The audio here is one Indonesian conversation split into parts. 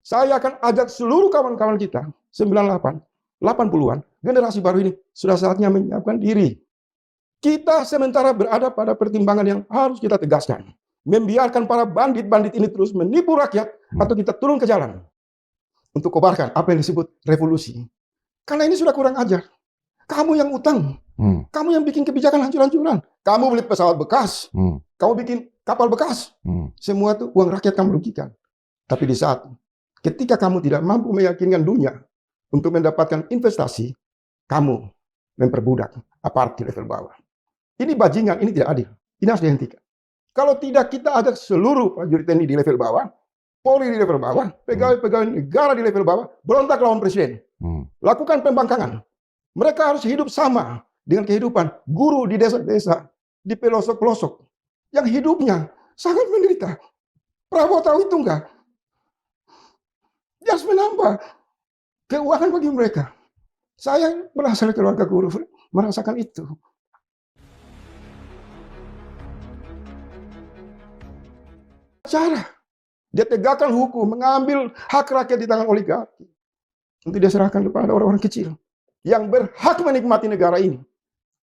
Saya akan ajak seluruh kawan-kawan kita, 98, 80-an, generasi baru ini, sudah saatnya menyiapkan diri. Kita sementara berada pada pertimbangan yang harus kita tegaskan. Membiarkan para bandit-bandit ini terus menipu rakyat, atau kita turun ke jalan untuk kobarkan apa yang disebut revolusi. Karena ini sudah kurang ajar. Kamu yang utang, kamu yang bikin kebijakan hancur-hancuran. Kamu beli pesawat bekas, kamu bikin kapal bekas. Semua itu uang rakyat kamu rugikan. Tapi di saat ketika kamu tidak mampu meyakinkan dunia untuk mendapatkan investasi, kamu memperbudak aparat di level bawah. Ini bajingan, ini tidak adil. Ini harus dihentikan. Kalau tidak, kita ajak seluruh prajurit TNI di level bawah, Polri di level bawah, pegawai-pegawai negara di level bawah, berontak lawan presiden. Lakukan pembangkangan. Mereka harus hidup sama dengan kehidupan guru di desa-desa, di pelosok-pelosok, yang hidupnya sangat menderita. Prabowo tahu itu enggak? Dia harus menambah keuangan bagi mereka. Saya berasal dari keluarga guru, merasakan itu. Cara dia tegakkan hukum, mengambil hak rakyat di tangan oligarki untuk dia serahkan kepada orang-orang kecil yang berhak menikmati negara ini.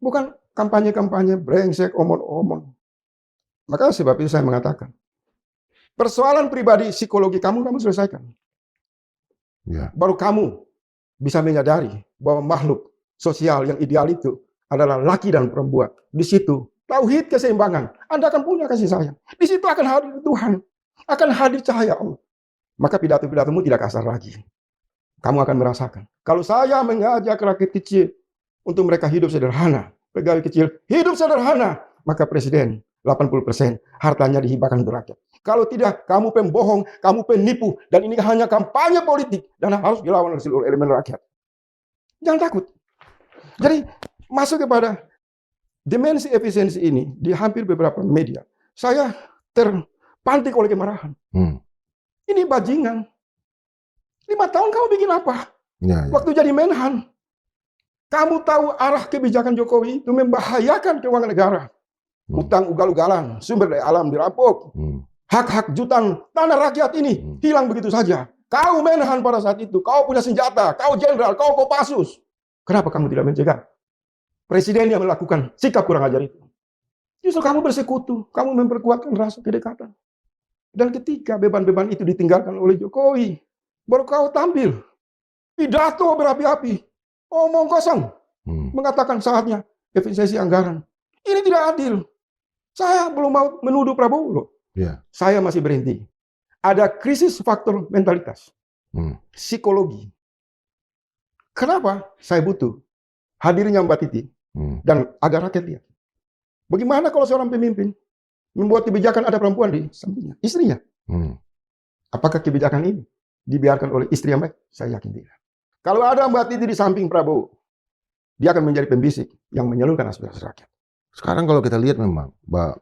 Bukan kampanye-kampanye brengsek, omong-omong. Maka sebab itu saya mengatakan, persoalan pribadi psikologi kamu selesaikan. Ya. Baru kamu bisa menyadari bahwa makhluk sosial yang ideal itu adalah laki dan perempuan. Di situ tauhid keseimbangan. Anda akan punya kasih sayang. Di situ akan hadir Tuhan. Akan hadir cahaya Allah. Maka pidato-pidatomu tidak kasar lagi. Kamu akan merasakan. Kalau saya mengajak rakyat kecil untuk mereka hidup sederhana, pegawai kecil hidup sederhana, maka presiden 80% hartanya dihibahkan untuk rakyat. Kalau tidak, kamu pembohong, kamu penipu, dan ini hanya kampanye politik dan harus dilawan oleh seluruh elemen rakyat. Jangan takut. Jadi masuk kepada dimensi efisiensi ini di hampir beberapa media. Saya terpantik oleh kemarahan. Ini bajingan. 5 tahun kamu bikin apa? Waktu jadi Menhan. Kamu tahu arah kebijakan Jokowi itu membahayakan keuangan negara. Utang ugal-ugalan, sumber daya alam dirampok. Hak-hak jutaan tanah rakyat ini hilang begitu saja. Kau Menhan pada saat itu, kau punya senjata, kau jenderal, kau Kopassus. Kenapa kamu tidak mencegah presiden yang melakukan sikap kurang ajar itu? Justru kamu bersekutu, kamu memperkuatkan rasa kedekatan. Dan ketika beban-beban itu ditinggalkan oleh Jokowi, baru kau tampil pidato berapi-api, omong kosong, mengatakan saatnya efisiensi anggaran. Ini tidak adil. Saya belum mau menuduh Prabowo loh. Saya masih berhenti. Ada krisis faktor mentalitas, psikologi. Kenapa saya butuh hadirnya Mbak Titi dan agar rakyat lihat. Bagaimana kalau seorang pemimpin membuat kebijakan ada perempuan di sampingnya, istrinya? Apakah kebijakan ini dibiarkan oleh istri yang baik? Saya yakin tidak. Kalau ada Mbak Titi di samping Prabowo, dia akan menjadi pembisik yang menyalurkan aspirasi rakyat. Sekarang kalau kita lihat memang, Mbak,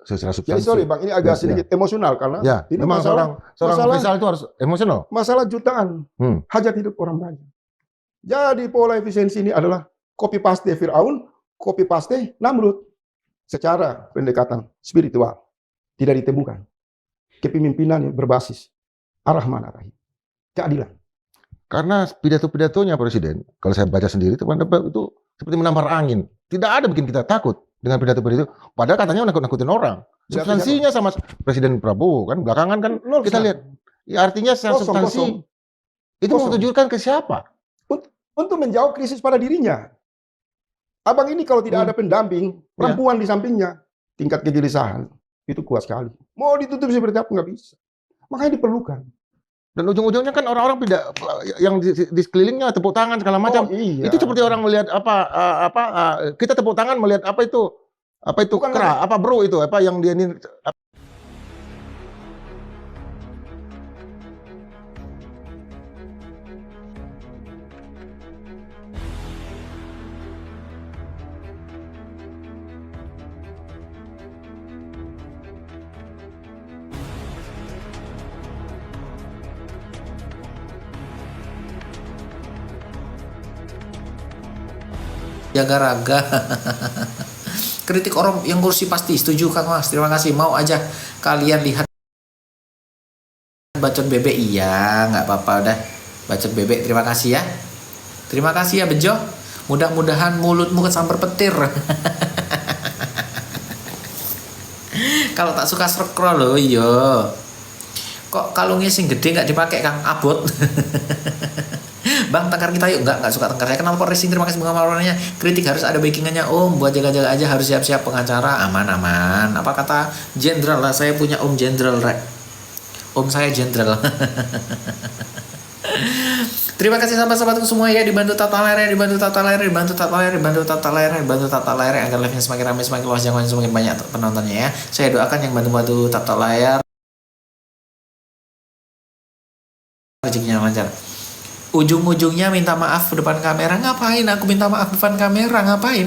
secara substansi. Jadi sorry Bang, ini agak sedikit emosional karena ini memang seorang ofisial itu harus emosional. Masalah jutaan hajat hidup orang banyak. Jadi pola efisiensi ini adalah copy paste Firaun, copy paste Namrud. Secara pendekatan spiritual tidak ditemukan kepemimpinan yang berbasis ar-Rahman ar-Rahim, keadilan. Karena pidato-pidatonya Presiden, kalau saya baca sendiri itu seperti menampar angin. Tidak ada bikin kita takut dengan pidato-pidato. Padahal katanya nakut-nakutin orang. Substansinya sama Presiden Prabowo kan belakangan kan kita lihat. Ya, artinya substansi itu mau tujukan ke siapa? Untuk menjawab krisis pada dirinya. Abang ini kalau tidak ada pendamping, perempuan di sampingnya, tingkat kegelisahan itu kuat sekali. Mau ditutup seperti apa nggak bisa. Makanya diperlukan. Dan ujung-ujungnya kan orang-orang tidak yang di sekelilingnya tepuk tangan segala macam. Iya. Itu seperti orang melihat kita tepuk tangan melihat apa itu kera, apa bro itu apa yang dia ini. Jaga raga. Kritik orang yang kursi pasti setuju Kang Mas. Terima kasih. Mau aja kalian lihat bacot bebek, iya nggak apa-apa udah. Bacot bebek, terima kasih ya. Terima kasih ya Bejo. Mudah-mudahan mulutmu kesambar petir. Kalau tak suka scroll loh, iya. Kok kalungnya sing gede nggak dipakai Kang Abot? Bang, tengkar kita yuk. Nggak suka tengkar. Saya kenal Pot Racing, terima kasih bunga mawarnya. Kritik harus ada backingannya Om. Buat jaga-jaga aja harus siap-siap pengacara. Aman-aman. Apa kata Jenderal lah, saya punya Om Jenderal rek. Om saya Jenderal. Terima kasih sahabat-sahabatku semua ya, dibantu tata layar, dibantu tata layar, dibantu tata layar, dibantu tata layar, dibantu tata layar agar live-nya semakin ramai, semakin luas, jangan semakin banyak penontonnya ya. Saya doakan yang bantu-bantu tata layar rezekinya lancar. Ujung-ujungnya minta maaf depan kamera. Ngapain aku minta maaf depan kamera? Ngapain?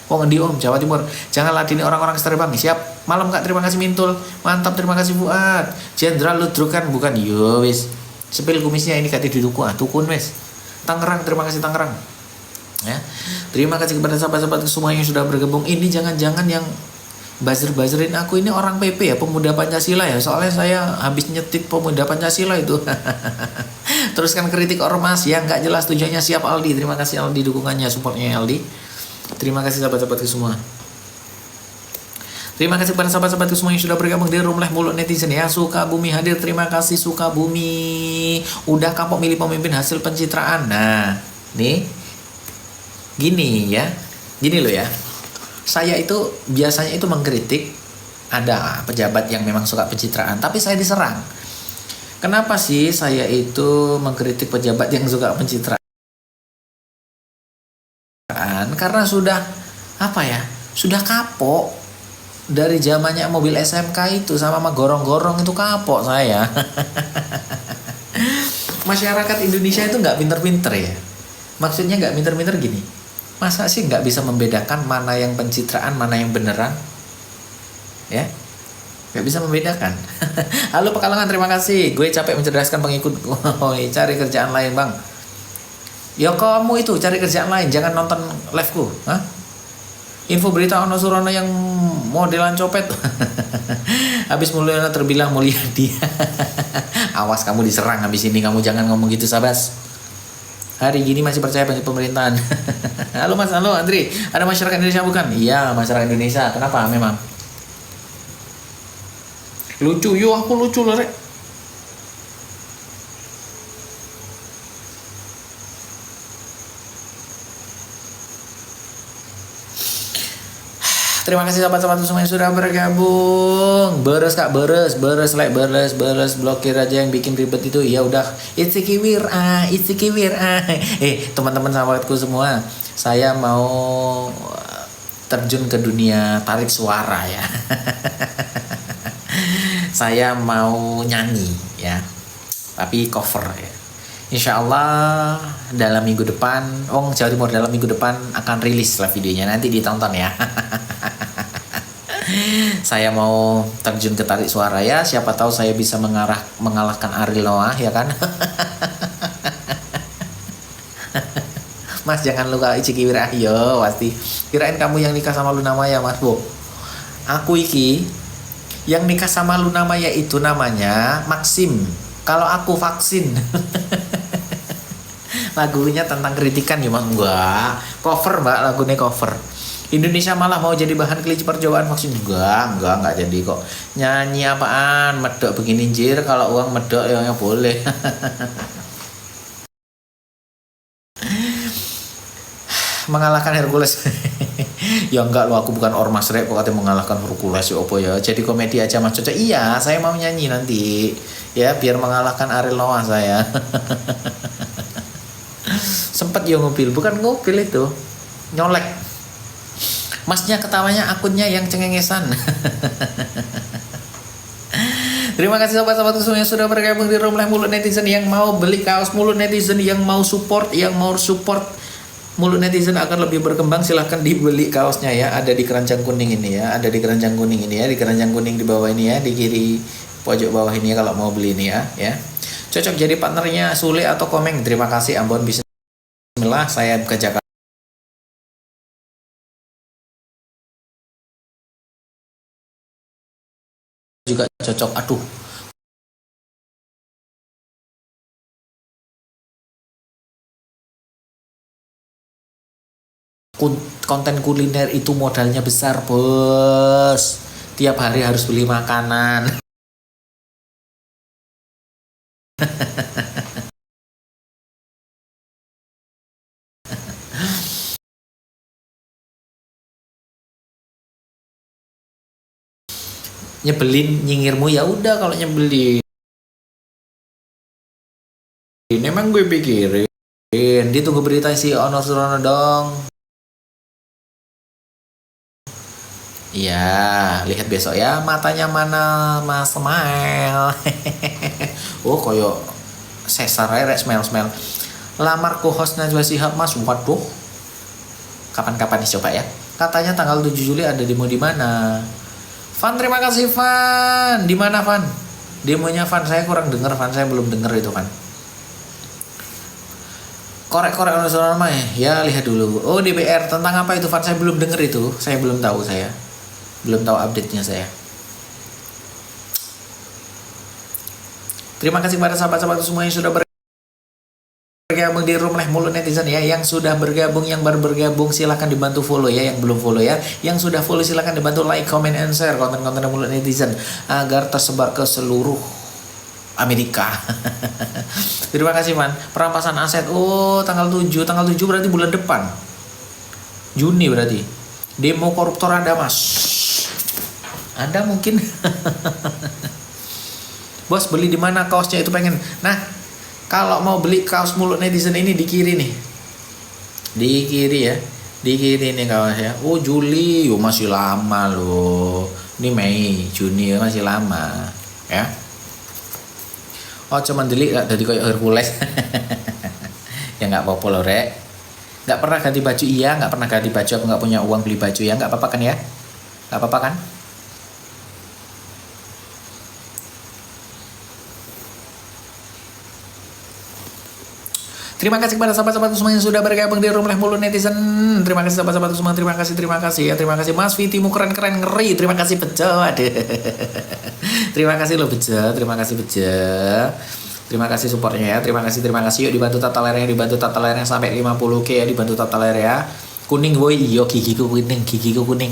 Wong di Om, Jawa Timur. Jangan ladini orang-orang seter Bang. Siap. Malam Kak, terima kasih Mintul. Mantap, terima kasih Fuad. Jenderal Ludruk kan bukan? Yo wis. Sepil kumisnya ini kati diduku. Tukun wis. Tangerang, terima kasih Tangerang. Ya. Terima kasih kepada sahabat-sahabat semua yang sudah bergabung. Ini jangan-jangan yang buzzer-buzzerin aku ini orang PP ya, pemuda Pancasila ya. Soalnya saya habis nyetit pemuda Pancasila itu. Teruskan kritik ormas yang nggak jelas tujuannya. Siap Aldi. Terima kasih Aldi dukungannya, supportnya Aldi. Terima kasih sahabat-sahabatku semua. Terima kasih kepada sahabat-sahabatku semua yang sudah bergabung di Room Live Mulut Netizen ya. Sukabumi hadir, terima kasih Sukabumi. Udah kapok milih pemimpin hasil pencitraan. Nah, nih gini ya. Gini loh ya. Saya itu biasanya itu mengkritik ada pejabat yang memang suka pencitraan, tapi saya diserang. Kenapa sih saya itu mengkritik pejabat yang suka pencitraan? Karena sudah apa ya? Sudah kapok. Dari zamannya mobil SMK itu sama gorong-gorong itu kapok saya. Masyarakat Indonesia itu nggak pinter-pinter ya. Maksudnya nggak pinter-pinter gini. Masa sih nggak bisa membedakan mana yang pencitraan, mana yang beneran? Ya, nggak bisa membedakan. Halo Pekalongan, terima kasih. Gue capek mencerdaskan pengikut. Cari kerjaan lain bang. Ya kamu itu cari kerjaan lain, jangan nonton live-ku. Hah? Info berita Ono Surono yang modelan copet. Habis Mulyana terbilang Mulyadi. Awas kamu diserang habis ini, kamu jangan ngomong gitu Sabas. Hari gini masih percaya banyak pemerintahan. Halo Mas, halo Andri. Ada masyarakat Indonesia bukan? Iya, masyarakat Indonesia. Kenapa memang? Lucu, yo aku lucu loh rek. Terima kasih sahabat-sahabat semua yang sudah bergabung. Beres Kak, beres, like, beres, blokir aja yang bikin ribet itu. Ya udah, it's a kiwir. Teman-teman sahabatku semua, saya mau terjun ke dunia tarik suara ya. Saya mau nyanyi ya, tapi cover ya. Insya Allah dalam minggu depan, Jawa Timur dalam minggu depan akan rilis lah videonya, nanti ditonton ya. Saya mau terjun ke tarik suara ya, siapa tahu saya bisa mengalahkan Ariel Noah ya kan. Mas jangan luka Iciki Wirah yo pasti. Kirain kamu yang nikah sama Luna Maya Mas Bu. Aku iki yang nikah sama Luna Maya itu namanya Maxim. Kalau aku vaksin. Lagunya tentang kritikan ya Mas. Enggak, cover Mbak, lagunya cover. Indonesia malah mau jadi bahan kelinci percobaan vaksin. Enggak jadi kok. Nyanyi apaan, medok begini jir, kalau uang medok ya boleh. Mengalahkan Hercules. Ya enggak lo, aku bukan ormas rek kok katanya mengalahkan Hercules ya opo ya. Jadi komedi aja Mas Coco. Iya, saya mau nyanyi nanti. Ya biar mengalahkan Ariel Noah saya. Sempet ya ngupil, bukan ngupil itu. Nyolek. Masnya ketawanya akunnya yang cengengesan. Terima kasih sahabat-sahabatku semua yang sudah bergabung di Room Live Mulut Netizen. Yang mau beli kaos Mulut Netizen, yang mau support Mulut Netizen akan lebih berkembang, silahkan dibeli kaosnya ya. Ada di keranjang kuning ini ya. Ada di keranjang kuning ini ya. Di keranjang kuning di bawah ini ya. Di kiri pojok bawah ini ya kalau mau beli ini ya. Cocok jadi partnernya Sule atau Komeng. Terima kasih Ambon Bismillah. Saya ke Jakarta. Juga cocok. Aduh. konten kuliner itu modalnya besar, bos. Tiap hari harus beli makanan. Nyebelin nyingirmu, ya udah kalau nyebelin. Emang gue pikirin, ditunggu berita si Onor Surono dong. Iya, lihat besok ya matanya mana Mas Smile. Oh, koyo Cesar rek smell. Lamar co-host Najwa Shihab Mas. Waduh. Kapan-kapan dicoba ya. Katanya tanggal 7 Juli ada demo di mana? Van, terima kasih Van. Di mana Van? Demonya Van, saya kurang dengar Van, saya belum dengar itu Van. Korek-korek nama ya, lihat dulu. Oh, DPR tentang apa itu Van? Saya belum dengar itu. Saya belum tahu saya. Belum tahu update-nya saya. Terima kasih kepada sahabat-sahabat semua yang sudah bergabung di Room Leh Mulut Netizen ya. Yang sudah bergabung, yang baru bergabung silahkan dibantu follow ya. Yang belum follow ya, yang sudah follow silahkan dibantu like, comment, and share konten-konten Mulut Netizen agar tersebar ke seluruh Amerika. Terima kasih Man. Perampasan aset, oh tanggal 7 berarti bulan depan, Juni berarti. Demo koruptor ada Mas, ada mungkin. Bos, beli di mana kaosnya itu pengen. Nah, kalau mau beli kaos Mulut Netizen ini di kiri nih. Di kiri ya. Di kiri nih kaosnya. Oh, Juli, yo masih lama loh. Ini Mei, Juni masih lama. Ya. Oh, cuman delik jadi kayak Hercules. Ya nggak apa-apa loh, Rek. Nggak pernah ganti baju, iya. Nggak pernah ganti baju, aku nggak punya uang beli baju ya. Nggak apa-apa kan ya? Nggak apa-apa kan? Terima kasih kepada sahabat-sahabat semua yang sudah bergabung di Room Leh Mulut Netizen. Terima kasih sahabat-sahabat semua, terima kasih ya, terima kasih Mas Vitimu keren ngeri, terima kasih Bejo, aduh. Terima kasih lo Bejo, terima kasih Bejo. Terima kasih supportnya ya, terima kasih. Yuk dibantu tata layarnya sampai 50k ya, dibantu tata layar ya. Kuning boy, iyo gigiku kuning,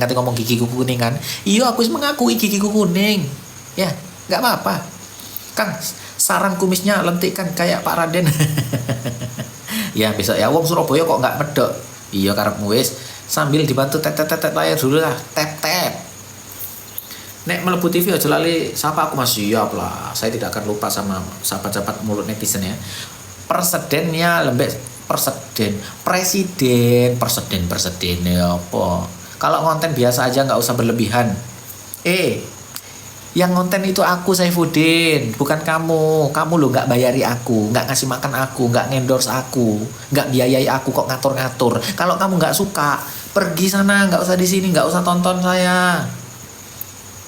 katanya ngomong gigiku kuning kan. Iyo aku mengakui gigiku kuning. Ya, nggak apa-apa. Kang, saran kumisnya lentikkan kayak Pak Raden. Ya besok ya, wong Surabaya kok nggak medok. Iya karepmu wis, sambil dibantu tet layar dulu lah, tap. Nek melebu TV aja lali sapa aku Mas. Siap lah, saya tidak akan lupa sama sahabat-sahabat Mulut Netizen ya. Presidennya lembek presiden ya apa. Kalau konten biasa aja nggak usah berlebihan. Yang konten itu aku Saifuddin, bukan kamu. Kamu lo nggak bayari aku, nggak ngasih makan aku, nggak ngendorse aku, nggak biayai aku kok ngatur-ngatur. Kalau kamu nggak suka, pergi sana, nggak usah di sini, nggak usah tonton saya.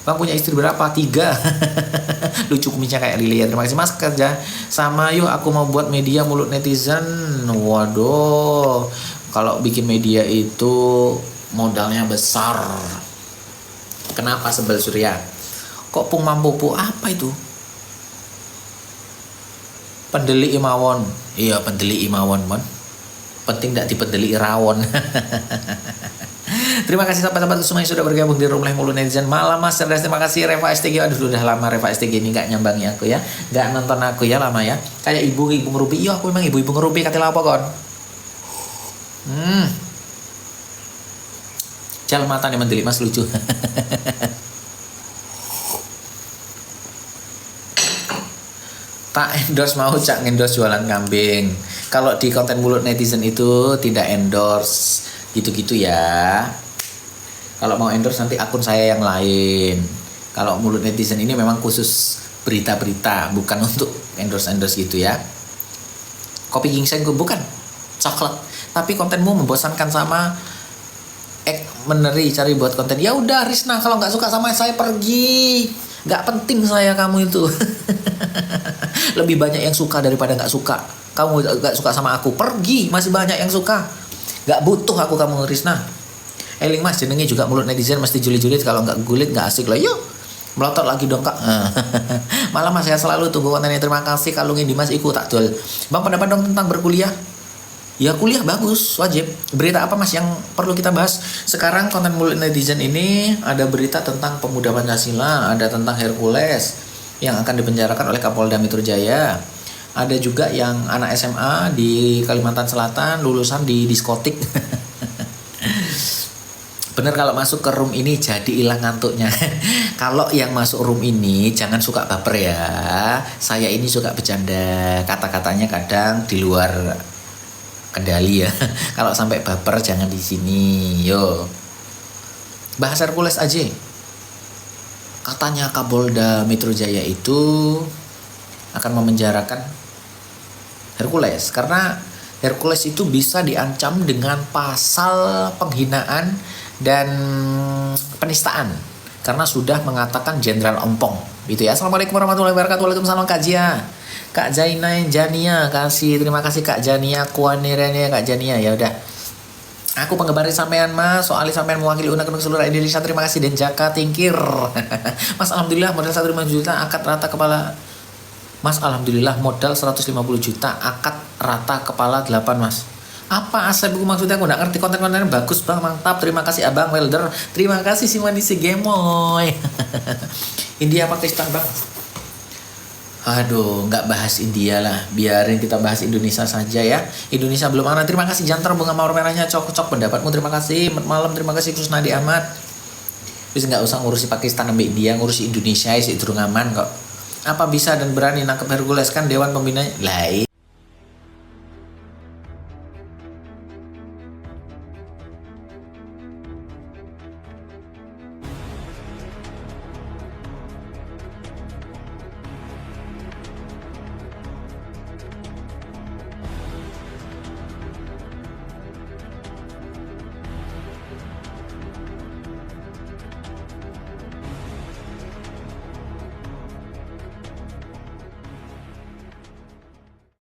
Bang punya istri berapa? 3. Lucu kumisnya kayak Lili ya. Terima kasih Mas kerja. Sama yuk aku mau buat media Mulut Netizen. Waduh, kalau bikin media itu modalnya besar. Kenapa sebel Surya? Kok pung mampu apa itu? Pendeli Imawon. Iya, pendeli Imawon, Mon. Penting tidak dipendeli rawon. Terima kasih sahabat-sahabat semua yang sudah bergabung di Room Leh Mulut Netizen. Malam Mas cerdas, terima kasih Reva STG. Aduh, udah lama Reva STG ini nggak nyambangi aku ya, nggak nonton aku ya lama ya. Kayak ibu ngerupi. Iya, aku memang ibu ngerupi. Katanya apa kon? Jal mata nih mendelik Mas, lucu. Tak endorse, mau cak endorse jualan kambing. Kalau di konten Mulut Netizen itu tidak endorse gitu-gitu ya. Kalau mau endorse nanti akun saya yang lain. Kalau Mulut Netizen ini memang khusus berita-berita, bukan untuk endorse gitu ya. Kopi ginseng gue bukan coklat, tapi kontenmu membosankan sama meneri cari buat konten. Ya udah Risna, kalau nggak suka sama saya pergi. Nggak penting saya kamu itu. Lebih banyak yang suka daripada nggak suka. Kamu nggak suka sama aku, pergi. Masih banyak yang suka. Nggak butuh aku kamu Risna. Eling Mas jenenge juga Mulut Netizen mesti julid-julid, kalau nggak gulit nggak asik lah. Yuk melotot lagi dong Kak. Malam Mas, saya selalu tunggu kontennya. Terima kasih kalungin Dimas iku tak jual. Bang pendapat dong tentang berkuliah. Ya kuliah bagus, wajib. Berita apa mas yang perlu kita bahas? Sekarang konten mulut netizen ini ada berita tentang pemuda Pancasila, ada tentang Hercules yang akan dipenjarakan oleh Kapolda Metro Jaya. Ada juga yang anak SMA di Kalimantan Selatan lulusan di diskotik. Bener kalau masuk ke room ini jadi hilang ngantuknya. Kalau yang masuk room ini jangan suka baper ya. Saya ini suka bercanda, kata-katanya kadang di luar kendali ya. Kalau sampai baper jangan di sini. Yo. Bahas Hercules aja. Katanya Kapolda Metro Jaya itu akan memenjarakan Hercules karena Hercules itu bisa diancam dengan pasal penghinaan dan penistaan karena sudah mengatakan Jenderal Ompong gitu ya. Assalamualaikum warahmatullahi wabarakatuh. Waalaikumsalam Kak Jia, Kak Zainai Jania, terima kasih Kak Jania Kuanerene Kak Jania. Ya udah, aku penggemar sampean mas, soalnya sampean mewakili unek-unek seluruh Indonesia. Terima kasih dan Jaka Tingkir. Mas alhamdulillah modal 1,5 juta akad rata kepala. Mas alhamdulillah modal 150 juta akad rata kepala 8 mas. Apa asal buku maksudnya? Aku gak ngerti. Konten-kontennya bagus bang, mantap. Terima kasih abang welder. Terima kasih si manis si gemoy. India Pakistan bang. Aduh, nggak bahas India lah. Biarin kita bahas Indonesia saja ya. Indonesia belum mana. Terima kasih Jantar bunga mawar merahnya. Cocok pendapatmu. Terima kasih. Malam terima kasih Kusnadi Ahmad. Terus nggak usah ngurusi Pakistan sampai India, ngurusi Indonesia sih durung aman kok. Apa bisa dan berani nangkep Hercules kan Dewan Pembina? Lah